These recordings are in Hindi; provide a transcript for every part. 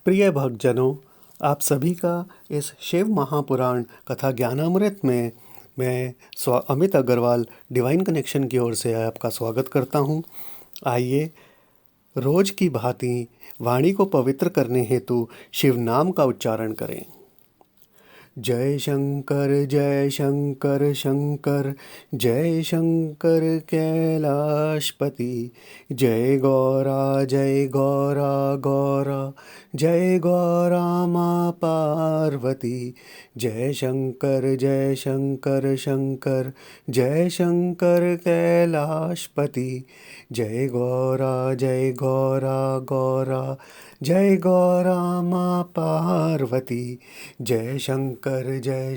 प्रिय भक्तजनों, आप सभी का इस शिव महापुराण कथा ज्ञानामृत में मैं अमित अग्रवाल डिवाइन कनेक्शन की ओर से आपका स्वागत करता हूं। आइए रोज की भांति वाणी को पवित्र करने हेतु शिव नाम का उच्चारण करें। जय शंकर शंकर जय शंकर कैलाशपति। जय गौरा गौरा जय गौरा माँ पार्वती। जय शंकर शंकर जय शंकर कैलाशपति। जय गौरा गौरा जय गौरा माँ पार्वती। जय शंकर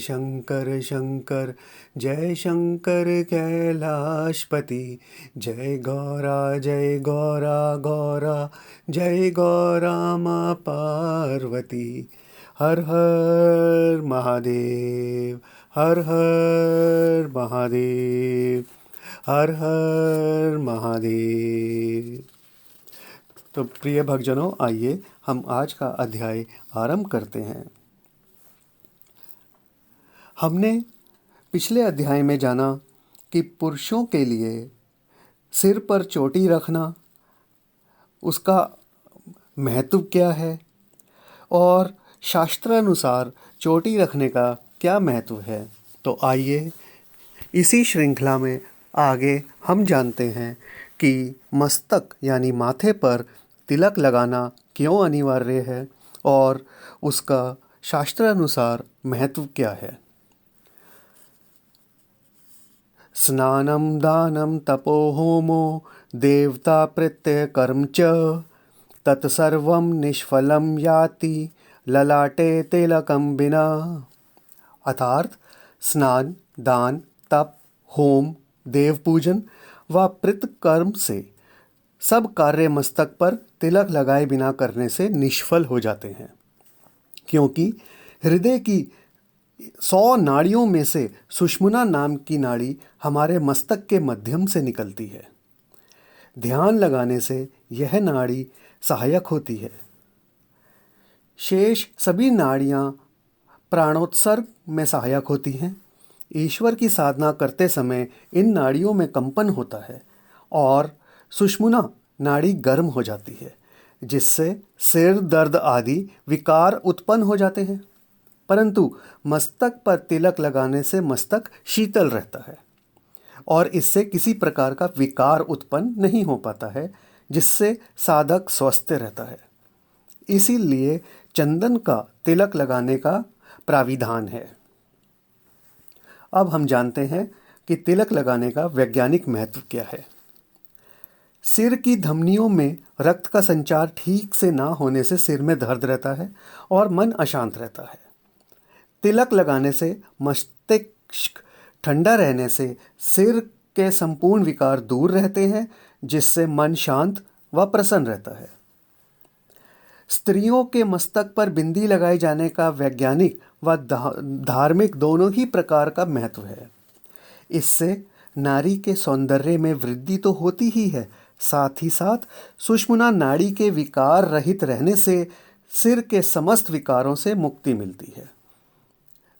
शंकर जय शंकर कैलाशपति। जय गौरा गौरा जय गौरा माँ पार्वती। हर हर महादेव, हर हर महादेव, हर हर महादेव। तो प्रिय भक्तजनों, आइए हम आज का अध्याय आरंभ करते हैं। हमने पिछले अध्याय में जाना कि पुरुषों के लिए सिर पर चोटी रखना, उसका महत्व क्या है और शास्त्रानुसार चोटी रखने का क्या महत्व है। तो आइए इसी श्रृंखला में आगे हम जानते हैं कि मस्तक यानी माथे पर तिलक लगाना क्यों अनिवार्य है और उसका शास्त्रानुसार महत्व क्या है। स्नानं दानं तपो होमो देवता प्रत्यय कर्म च तत्सर्वं निष्फलं याति ललाटे तिलकं बिना। अर्थात स्नान, दान, तप, होम, देव पूजन व प्रीत कर्म से सब कार्य मस्तक पर तिलक लगाए बिना करने से निष्फल हो जाते हैं, क्योंकि हृदय की 100 नाड़ियों में से सुषुम्ना नाम की नाड़ी हमारे मस्तक के मध्यम से निकलती है। ध्यान लगाने से यह नाड़ी सहायक होती है। शेष सभी नाड़ियाँ प्राणोत्सर्ग में सहायक होती हैं। ईश्वर की साधना करते समय इन नाड़ियों में कंपन होता है और सुषुम्ना नाड़ी गर्म हो जाती है, जिससे सिर दर्द आदि विकार उत्पन्न हो जाते हैं। परंतु मस्तक पर तिलक लगाने से मस्तक शीतल रहता है और इससे किसी प्रकार का विकार उत्पन्न नहीं हो पाता है, जिससे साधक स्वस्थ रहता है। इसीलिए चंदन का तिलक लगाने का प्राविधान है। अब हम जानते हैं कि तिलक लगाने का वैज्ञानिक महत्व क्या है। सिर की धमनियों में रक्त का संचार ठीक से ना होने से सिर में दर्द रहता है और मन अशांत रहता है। तिलक लगाने से मस्तिष्क ठंडा रहने से सिर के संपूर्ण विकार दूर रहते हैं, जिससे मन शांत व प्रसन्न रहता है। स्त्रियों के मस्तक पर बिंदी लगाए जाने का वैज्ञानिक व धार्मिक दोनों ही प्रकार का महत्व है। इससे नारी के सौंदर्य में वृद्धि तो होती ही है, साथ ही साथ सुषुम्ना नाड़ी के विकार रहित रहने से सिर के समस्त विकारों से मुक्ति मिलती है।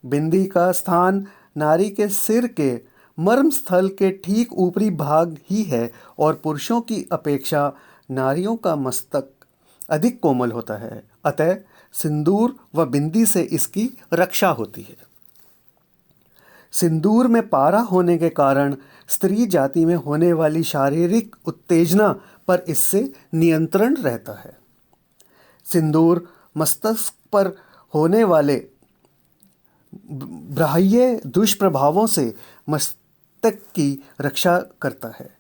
बिंदी का स्थान नारी के सिर के मर्म स्थल के ठीक ऊपरी भाग ही है और पुरुषों की अपेक्षा नारियों का मस्तक अधिक कोमल होता है। अतः सिंदूर व बिंदी से इसकी रक्षा होती है। सिंदूर में पारा होने के कारण स्त्री जाति में होने वाली शारीरिक उत्तेजना पर इससे नियंत्रण रहता है। सिंदूर मस्तक पर होने वाले बाह्य दुष्प्रभावों से मस्तक की रक्षा करता है।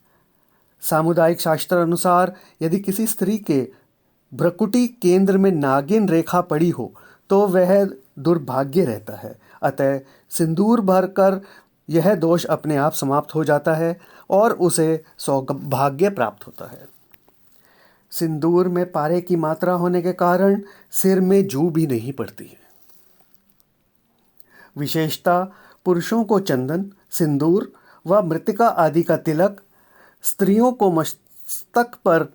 सामुदायिक शास्त्र अनुसार यदि किसी स्त्री के भ्रुकुटी केंद्र में नागिन रेखा पड़ी हो तो वह दुर्भाग्य रहता है। अतः सिंदूर भरकर यह दोष अपने आप समाप्त हो जाता है और उसे सौभाग्य प्राप्त होता है। सिंदूर में पारे की मात्रा होने के कारण सिर में जू भी नहीं पड़ती है। विशेषता पुरुषों को चंदन, सिंदूर व मृतिका आदि का तिलक, स्त्रियों को मस्तक पर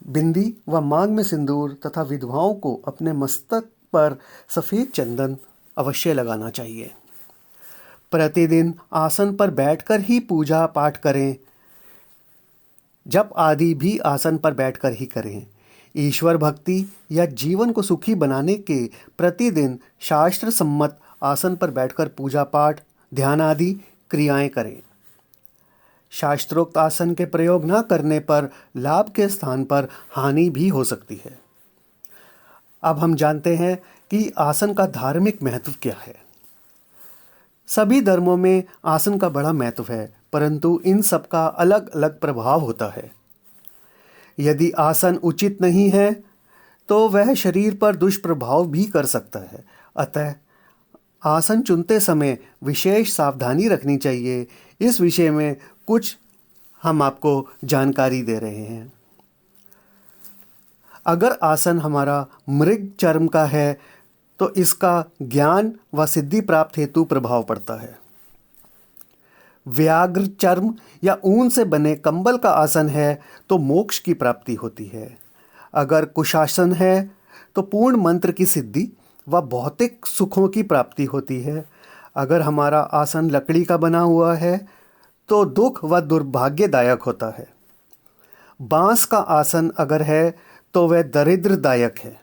बिंदी व मांग में सिंदूर तथा विधवाओं को अपने मस्तक पर सफ़ेद चंदन अवश्य लगाना चाहिए। प्रतिदिन आसन पर बैठकर ही पूजा पाठ करें। जप आदि भी आसन पर बैठकर ही करें। ईश्वर भक्ति या जीवन को सुखी बनाने के प्रतिदिन शास्त्र सम्मत आसन पर बैठकर पूजा पाठ, ध्यान आदि क्रियाएं करें। शास्त्रोक्त आसन के प्रयोग न करने पर लाभ के स्थान पर हानि भी हो सकती है। अब हम जानते हैं कि आसन का धार्मिक महत्व क्या है। सभी धर्मों में आसन का बड़ा महत्व है, परंतु इन सब का अलग अलग प्रभाव होता है। यदि आसन उचित नहीं है तो वह शरीर पर दुष्प्रभाव भी कर सकता है। अतः आसन चुनते समय विशेष सावधानी रखनी चाहिए। इस विषय में कुछ हम आपको जानकारी दे रहे हैं। अगर आसन हमारा मृग चर्म का है तो इसका ज्ञान व सिद्धि प्राप्त हेतु प्रभाव पड़ता है। व्याघ्र चर्म या ऊन से बने कंबल का आसन है तो मोक्ष की प्राप्ति होती है। अगर कुशासन है तो पूर्ण मंत्र की सिद्धि व भौतिक सुखों की प्राप्ति होती है। अगर हमारा आसन लकड़ी का बना हुआ है तो दुख व दुर्भाग्यदायक होता है। बांस का आसन अगर है तो वह दरिद्रदायक है।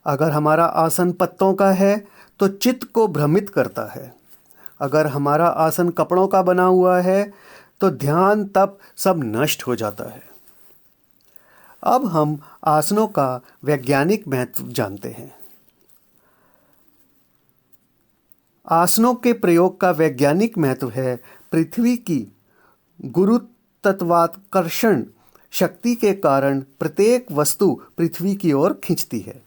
अगर हमारा आसन पत्तों का है तो चित्त को भ्रमित करता है। अगर हमारा आसन कपड़ों का बना हुआ है तो ध्यान तप सब नष्ट हो जाता है। अब हम आसनों का वैज्ञानिक महत्व जानते हैं। आसनों के प्रयोग का वैज्ञानिक महत्व है। पृथ्वी की गुरुत्वाकर्षण शक्ति के कारण प्रत्येक वस्तु पृथ्वी की ओर खींचती है।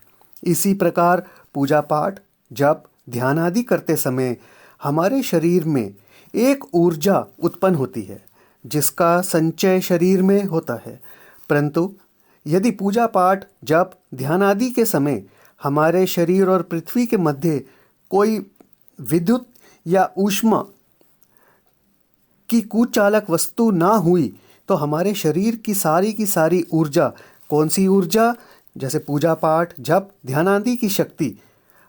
इसी प्रकार पूजा पाठ, जप, ध्यान आदि करते समय हमारे शरीर में एक ऊर्जा उत्पन्न होती है जिसका संचय शरीर में होता है। परंतु यदि पूजा पाठ, जप, ध्यान आदि के समय हमारे शरीर और पृथ्वी के मध्य कोई विद्युत या ऊष्मा की कुचालक वस्तु ना हुई तो हमारे शरीर की सारी ऊर्जा, कौन सी ऊर्जा, जैसे पूजा पाठ, जप, ध्यान आदि की शक्ति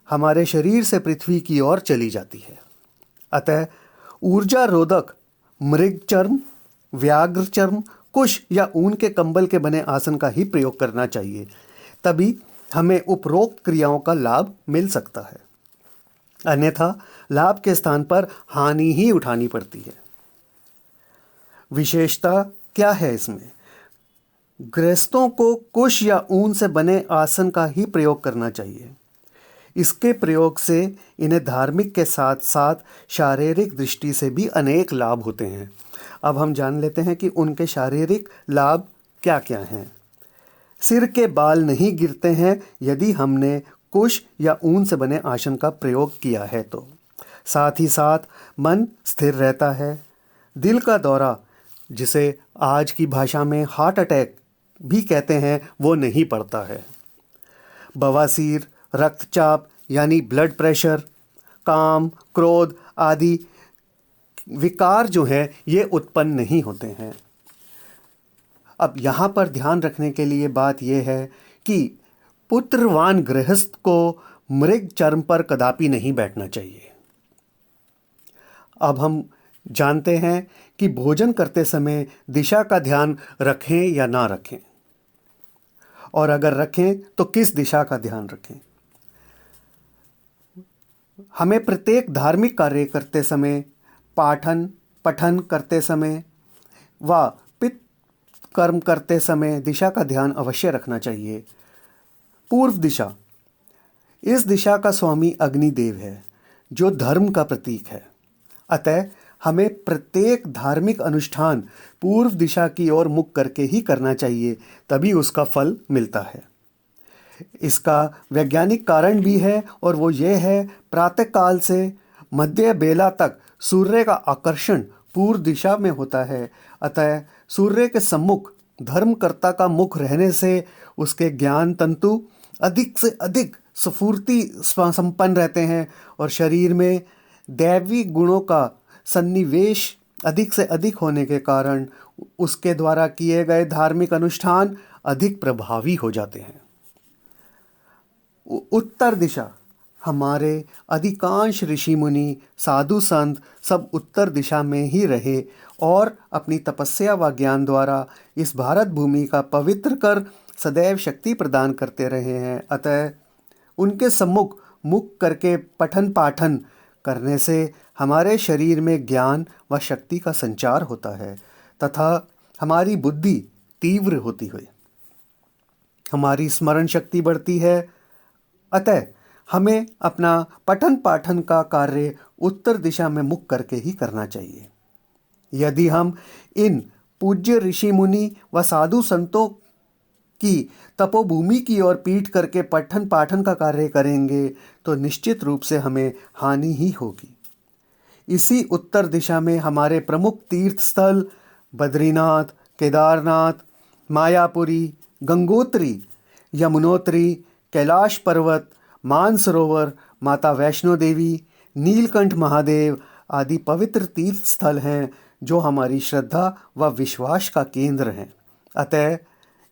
हमारे शरीर से पृथ्वी की ओर चली जाती है। अतः ऊर्जा रोधक मृग चर्म, व्याघ्र चर्म, कुश या ऊन के कंबल के बने आसन का ही प्रयोग करना चाहिए। तभी हमें उपरोक्त क्रियाओं का लाभ मिल सकता है। अन्यथा लाभ के स्थान पर हानि ही उठानी पड़ती है। विशेषता क्या है इसमें? गृहस्थों को कुश या ऊन से बने आसन का ही प्रयोग करना चाहिए। इसके प्रयोग से इन्हें धार्मिक के साथ साथ शारीरिक दृष्टि से भी अनेक लाभ होते हैं। अब हम जान लेते हैं कि उनके शारीरिक लाभ क्या क्या हैं। सिर के बाल नहीं गिरते हैं यदि हमने कुश या ऊन से बने आसन का प्रयोग किया है तो। साथ ही साथ मन स्थिर रहता है। दिल का दौरा, जिसे आज की भाषा में हार्ट अटैक भी कहते हैं, वो नहीं पड़ता है। बवासीर, रक्तचाप यानी ब्लड प्रेशर, काम, क्रोध आदि विकार जो हैं ये उत्पन्न नहीं होते हैं। अब यहाँ पर ध्यान रखने के लिए बात यह है कि पुत्रवान गृहस्थ को मृग चर्म पर कदापि नहीं बैठना चाहिए। अब हम जानते हैं कि भोजन करते समय दिशा का ध्यान रखें या ना रखें, और अगर रखें तो किस दिशा का ध्यान रखें। हमें प्रत्येक धार्मिक कार्य करते समय, पठन करते समय व पितृ कर्म करते समय दिशा का ध्यान अवश्य रखना चाहिए। पूर्व दिशा, इस दिशा का स्वामी अग्निदेव है जो धर्म का प्रतीक है। अतः हमें प्रत्येक धार्मिक अनुष्ठान पूर्व दिशा की ओर मुख करके ही करना चाहिए, तभी उसका फल मिलता है। इसका वैज्ञानिक कारण भी है और वो ये है, प्रातःकाल से मध्य बेला तक सूर्य का आकर्षण पूर्व दिशा में होता है। अतः सूर्य के सम्मुख धर्मकर्ता का मुख रहने से उसके ज्ञान तंतु अधिक से अधिक स्फूर्ति संपन्न रहते हैं और शरीर में दैवी गुणों का सन्निवेश अधिक से अधिक होने के कारण उसके द्वारा किए गए धार्मिक अनुष्ठान अधिक प्रभावी हो जाते हैं। उत्तर दिशा, हमारे अधिकांश ऋषि मुनि साधु संत सब उत्तर दिशा में ही रहे और अपनी तपस्या व ज्ञान द्वारा इस भारत भूमि का पवित्र कर सदैव शक्ति प्रदान करते रहे हैं। अतः उनके सम्मुख मुख करके पठन पाठन करने से हमारे शरीर में ज्ञान व शक्ति का संचार होता है तथा हमारी बुद्धि तीव्र होती है, हमारी स्मरण शक्ति बढ़ती है। अतः हमें अपना पठन पाठन का कार्य उत्तर दिशा में मुख करके ही करना चाहिए। यदि हम इन पूज्य ऋषि मुनि व साधु संतों की तपोभूमि की ओर पीठ करके पठन पाठन का कार्य करेंगे तो निश्चित रूप से हमें हानि ही होगी। इसी उत्तर दिशा में हमारे प्रमुख तीर्थ स्थल बद्रीनाथ, केदारनाथ, मायापुरी, गंगोत्री, यमुनोत्री, कैलाश पर्वत, मानसरोवर, माता वैष्णो देवी, नीलकंठ महादेव आदि पवित्र तीर्थ स्थल हैं जो हमारी श्रद्धा व विश्वास का केंद्र हैं। अतः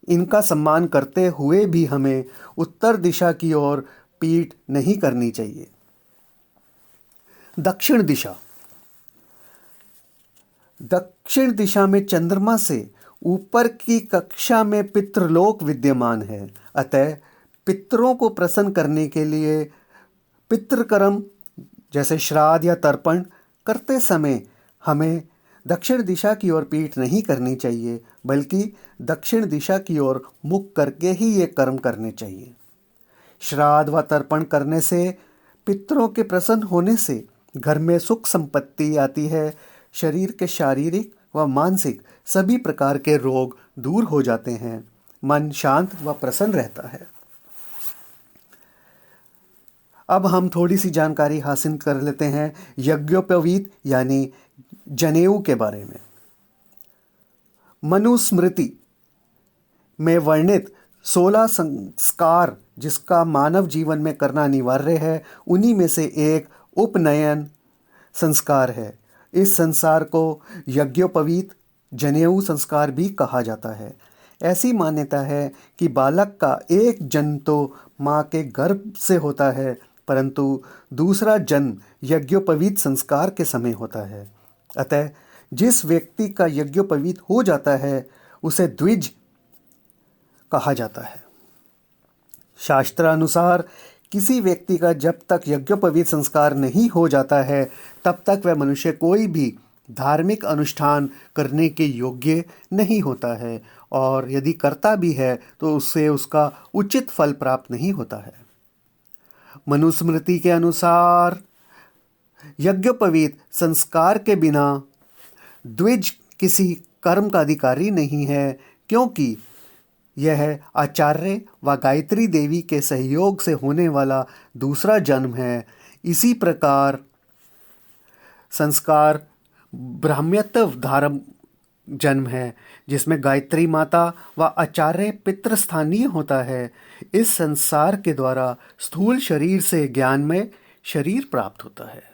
इनका सम्मान करते हुए भी हमें उत्तर दिशा की ओर पीठ नहीं करनी चाहिए। दक्षिण दिशा, दक्षिण दिशा में चंद्रमा से ऊपर की कक्षा में पितृलोक विद्यमान है। अतः पितरों को प्रसन्न करने के लिए पितृकर्म जैसे श्राद्ध या तर्पण करते समय हमें दक्षिण दिशा की ओर पीठ नहीं करनी चाहिए, बल्कि दक्षिण दिशा की ओर मुख करके ही ये कर्म करने चाहिए। श्राद्ध व तर्पण करने से पितरों के प्रसन्न होने से घर में सुख संपत्ति आती है, शरीर के शारीरिक व मानसिक सभी प्रकार के रोग दूर हो जाते हैं, मन शांत व प्रसन्न रहता है। अब हम थोड़ी सी जानकारी हासिल कर लेते हैं यज्ञोपवीत यानी जनेऊ के बारे में। मनुस्मृति में वर्णित 16 संस्कार जिसका मानव जीवन में करना अनिवार्य है, उन्हीं में से एक उपनयन संस्कार है। इस संस्कार को यज्ञोपवीत जनेऊ संस्कार भी कहा जाता है। ऐसी मान्यता है कि बालक का एक जन्म तो माँ के गर्भ से होता है, परंतु दूसरा जन्म यज्ञोपवीत संस्कार के समय होता है। अतः जिस व्यक्ति का यज्ञोपवीत हो जाता है उसे द्विज कहा जाता है। शास्त्रानुसार किसी व्यक्ति का जब तक यज्ञोपवीत संस्कार नहीं हो जाता है तब तक वह मनुष्य कोई भी धार्मिक अनुष्ठान करने के योग्य नहीं होता है, और यदि करता भी है तो उससे उसका उचित फल प्राप्त नहीं होता है। मनुस्मृति के अनुसार यज्ञोपवीत संस्कार के बिना द्विज किसी कर्म का अधिकारी नहीं है, क्योंकि यह आचार्य व गायत्री देवी के सहयोग से होने वाला दूसरा जन्म है। इसी प्रकार संस्कार ब्राह्मण्यत्व धारम जन्म है, जिसमें गायत्री माता व आचार्य पितृस्थानीय होता है। इस संसार के द्वारा स्थूल शरीर से ज्ञानमय शरीर प्राप्त होता है।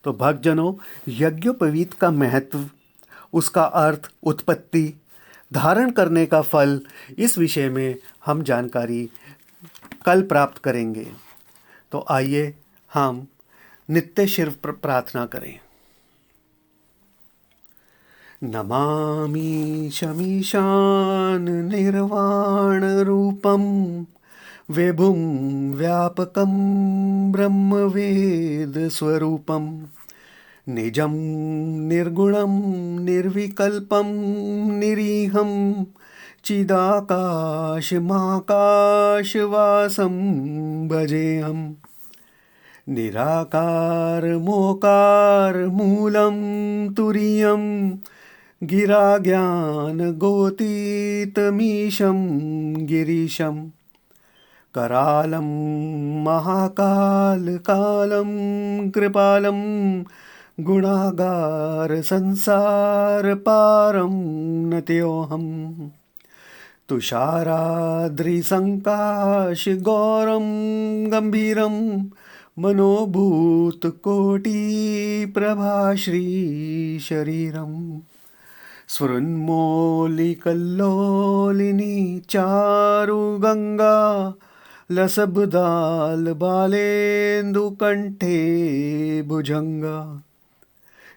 तो भक्तजनों, यज्ञोपवीत का महत्व, उसका अर्थ, उत्पत्ति, धारण करने का फल, इस विषय में हम जानकारी कल प्राप्त करेंगे। तो आइए हम नित्य शिव प्रार्थना करें। नमामि शमीशान निर्वाण रूपम विभुं व्यापकं ब्रह्मवेद स्वरूपम निजं निर्गुणं निर्विकल्पं निरीहं चिदाकाशमाकाशवासं भजेऽहम् निराकार मोकार मूलं तुरीयं गिराज्ञानगोतीतमीशं गिरीशं करालं महाकालकालं कृपालं गुणागार संसार पारं नत्योऽहम् तुषाराद्रिसङ्काश गौरं गम्भीरं मनोभूतकोटिप्रभाश्री शरीरं स्फुरन्मौलिकल्लोलिनी चारुगङ्गा लसब्दाल्बालेन्दुकण्ठे भुजङ्गा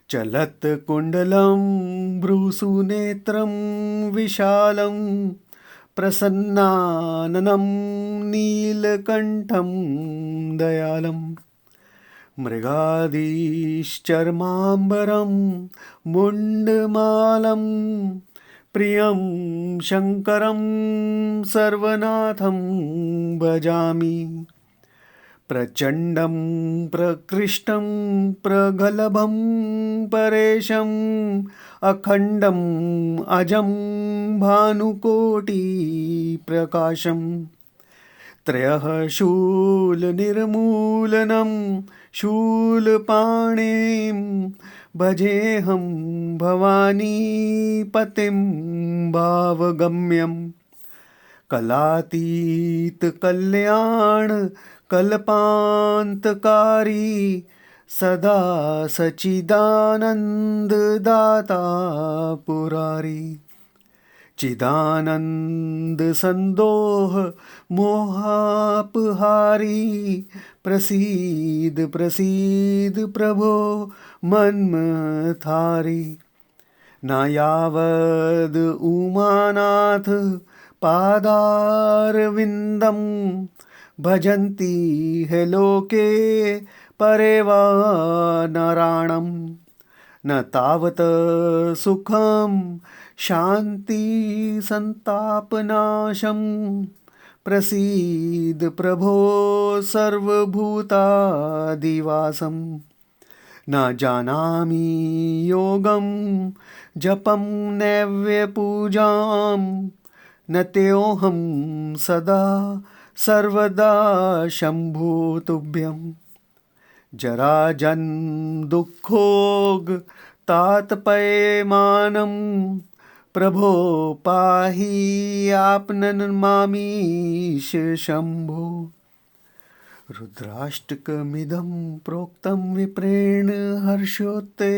चलत्कुण्डलं भ्रूसुनेत्रं विशालं प्रसन्नाननं नीलकण्ठं दयालम् मृगादिश्चर्माम्बरं मुण्डमालं प्रियं शङ्करं सर्वनाथं भजामि प्रचण्डं प्रकृष्टं प्रगलभं परेशम् अखण्डम् अजं भानुकोटिप्रकाशम् त्रयः शूलनिर्मूलनं शूलपाणिं भजेऽहं भवानीपतिं भावगम्यं कलातीतकल्याणकल्पान्तकारी सदा सच्चिदानन्ददाता पुरारी चिदानन्दसन्दोह मोहापहारी प्रसीद प्रसीद प्रभो मन्मथारी न यावद् उमानाथ पादारविन्दं भजन्ति हे लोके परे वा नराणम् न तावत् सुखं शान्ति संतापनाशं प्रसीद प्रभो सर्वभूतादिवासं न जानामि योगं जपं नैव्यपूजां न तेऽहं सदा सर्वदा शम्भो तुभ्यं जराजन्मदुःखोग तातपयमानं प्रभो पाहि आपनमामीश शम्भो रुद्राष्टकमिदं प्रोक्तं विप्रेण हर्षोत्ते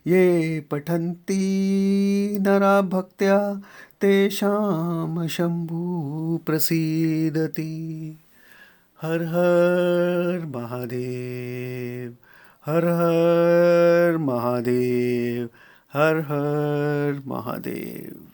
ये पठन्ति नरा भक्त्या तेषां शम्भु प्रसीदति। हर हर महादेव, हर हर महादेव, हर हर महादेव।